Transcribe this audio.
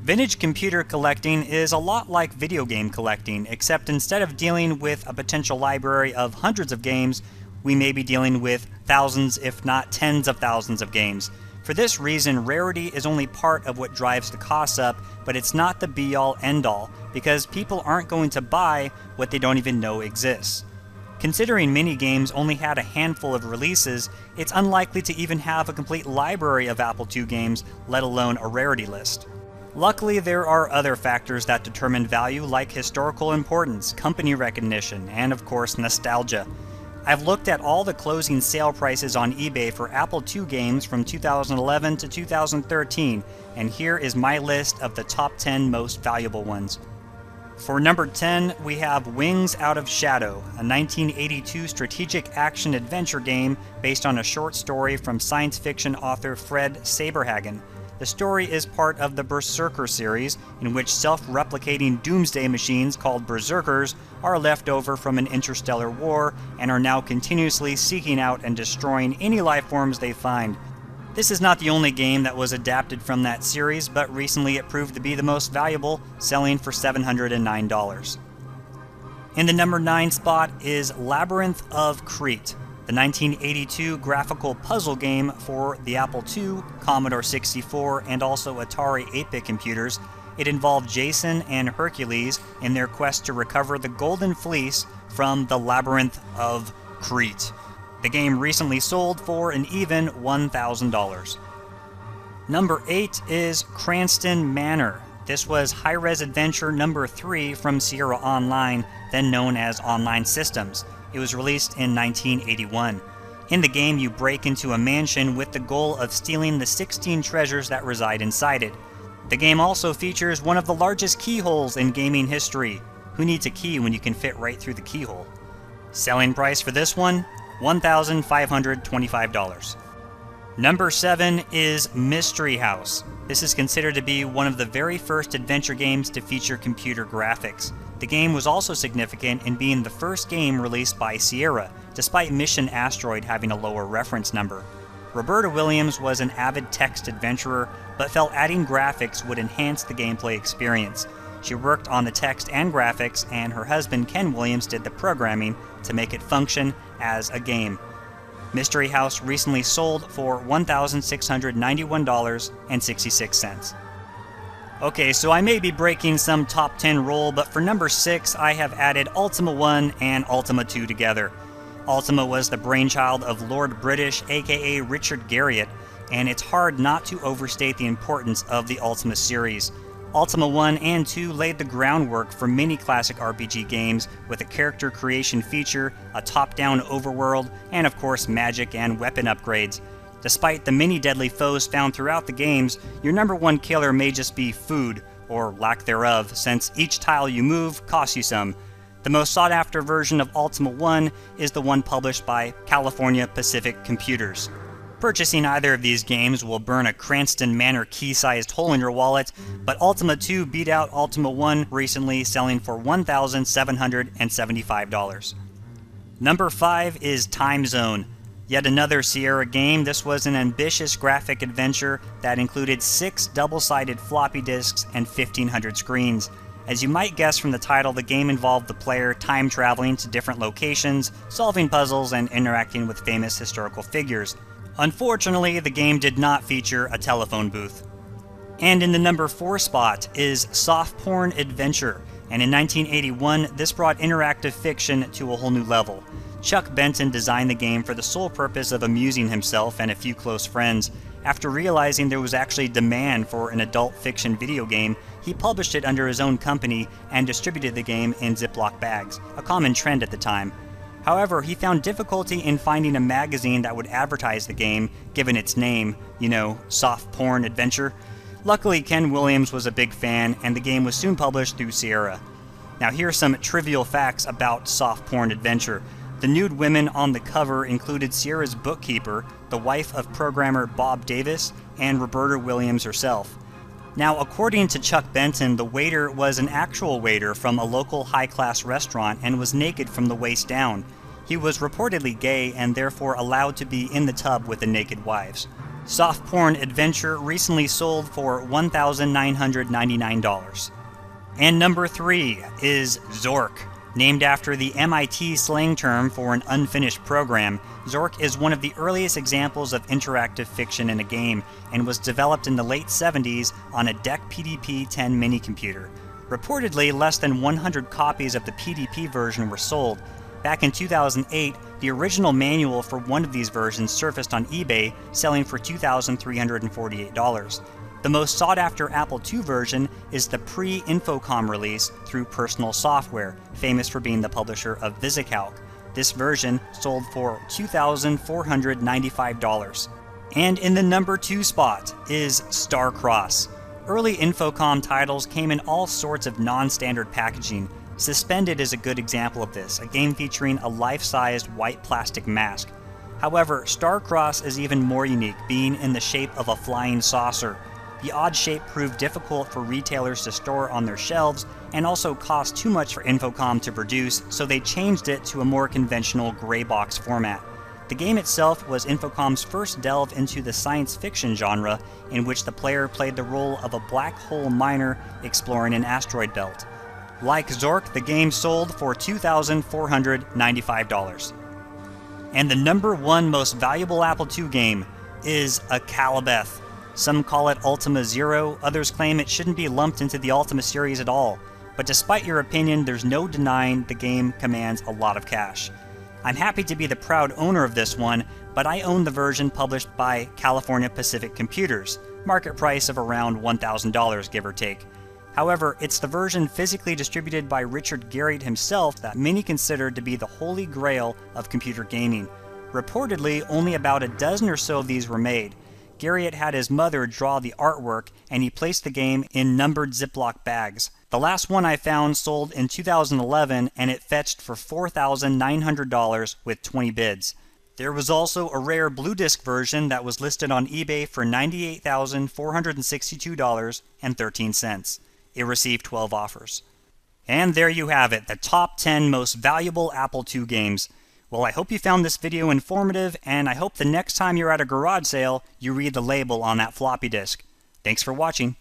Vintage computer collecting is a lot like video game collecting, except instead of dealing with a potential library of hundreds of games, we may be dealing with thousands, if not tens of thousands of games. For this reason, rarity is only part of what drives the costs up, but it's not the be-all, end-all, because people aren't going to buy what they don't even know exists. Considering many games only had a handful of releases, it's unlikely to even have a complete library of Apple II games, let alone a rarity list. Luckily, there are other factors that determine value, like historical importance, company recognition, and of course nostalgia. I've looked at all the closing sale prices on eBay for Apple II games from 2011 to 2013, and here is my list of the top 10 most valuable ones. For number 10, we have Wings Out of Shadow, a 1982 strategic action-adventure game based on a short story from science fiction author Fred Saberhagen. The story is part of the Berserker series, in which self-replicating doomsday machines called Berserkers are left over from an interstellar war and are now continuously seeking out and destroying any life forms they find. This is not the only game that was adapted from that series, but recently it proved to be the most valuable, selling for $709. In the number 9 spot is Labyrinth of Crete, the 1982 graphical puzzle game for the Apple II, Commodore 64, and also Atari 8-bit computers. It involved Jason and Hercules in their quest to recover the Golden Fleece from the Labyrinth of Crete. The game recently sold for an even $1,000. Number 8 is Cranston Manor. This was Hi-Res Adventure number 3 from Sierra Online, then known as Online Systems. It was released in 1981. In the game, you break into a mansion with the goal of stealing the 16 treasures that reside inside it. The game also features one of the largest keyholes in gaming history. Who needs a key when you can fit right through the keyhole? Selling price for this one? $1,525. Number 7 is Mystery House. This is considered to be one of the very first adventure games to feature computer graphics. The game was also significant in being the first game released by Sierra, despite Mission Asteroid having a lower reference number. Roberta Williams was an avid text adventurer, but felt adding graphics would enhance the gameplay experience. She worked on the text and graphics, and her husband Ken Williams did the programming to make it function as a game. Mystery House recently sold for $1,691.66. Okay, so I may be breaking some top 10 rule, but for number 6, I have added Ultima 1 and Ultima 2 together. Ultima was the brainchild of Lord British, aka Richard Garriott, and it's hard not to overstate the importance of the Ultima series. Ultima 1 and 2 laid the groundwork for many classic RPG games with a character creation feature, a top-down overworld, and of course magic and weapon upgrades. Despite the many deadly foes found throughout the games, your number 1 killer may just be food, or lack thereof, since each tile you move costs you some. The most sought-after version of Ultima 1 is the one published by California Pacific Computers. Purchasing either of these games will burn a Cranston Manor key-sized hole in your wallet, but Ultima 2 beat out Ultima 1 recently, selling for $1,775. Number 5 is Time Zone. Yet another Sierra game. This was an ambitious graphic adventure that included 6 double-sided floppy disks and 1,500 screens. As you might guess from the title, the game involved the player time traveling to different locations, solving puzzles, and interacting with famous historical figures. Unfortunately, the game did not feature a telephone booth. And in the number 4 spot is Softporn Adventure, and in 1981, this brought interactive fiction to a whole new level. Chuck Benton designed the game for the sole purpose of amusing himself and a few close friends. After realizing there was actually demand for an adult fiction video game, he published it under his own company and distributed the game in Ziploc bags, a common trend at the time. However, he found difficulty in finding a magazine that would advertise the game, given its name, Softporn Adventure. Luckily, Ken Williams was a big fan, and the game was soon published through Sierra. Now here are some trivial facts about Softporn Adventure. The nude women on the cover included Sierra's bookkeeper, the wife of programmer Bob Davis, and Roberta Williams herself. Now, according to Chuck Benton, the waiter was an actual waiter from a local high-class restaurant and was naked from the waist down. He was reportedly gay and therefore allowed to be in the tub with the naked wives. Softporn Adventure recently sold for $1,999. And number 3 is Zork. Named after the MIT slang term for an unfinished program, Zork is one of the earliest examples of interactive fiction in a game and was developed in the late 70s on a DEC PDP-10 minicomputer. Reportedly, less than 100 copies of the PDP version were sold. Back in 2008, the original manual for one of these versions surfaced on eBay, selling for $2,348. The most sought-after Apple II version is the pre-Infocom release through Personal Software, famous for being the publisher of VisiCalc. This version sold for $2,495. And in the number 2 spot is Starcross. Early Infocom titles came in all sorts of non-standard packaging. Suspended is a good example of this, a game featuring a life-sized white plastic mask. However, Starcross is even more unique, being in the shape of a flying saucer. The odd shape proved difficult for retailers to store on their shelves and also cost too much for Infocom to produce, so they changed it to a more conventional gray box format. The game itself was Infocom's first delve into the science fiction genre, in which the player played the role of a black hole miner exploring an asteroid belt. Like Zork, the game sold for $2,495. And the number 1 most valuable Apple II game is Akalabeth. Some call it Ultima 0, others claim it shouldn't be lumped into the Ultima series at all. But despite your opinion, there's no denying the game commands a lot of cash. I'm happy to be the proud owner of this one, but I own the version published by California Pacific Computers, market price of around $1,000 give or take. However, it's the version physically distributed by Richard Garriott himself that many consider to be the holy grail of computer gaming. Reportedly, only about a dozen or so of these were made. Garriott had his mother draw the artwork, and he placed the game in numbered Ziploc bags. The last one I found sold in 2011, and it fetched for $4,900 with 20 bids. There was also a rare Blue Disc version that was listed on eBay for $98,462.13. It received 12 offers. And there you have it, the top 10 most valuable Apple II games. Well, I hope you found this video informative, and I hope the next time you're at a garage sale, you read the label on that floppy disk. Thanks for watching.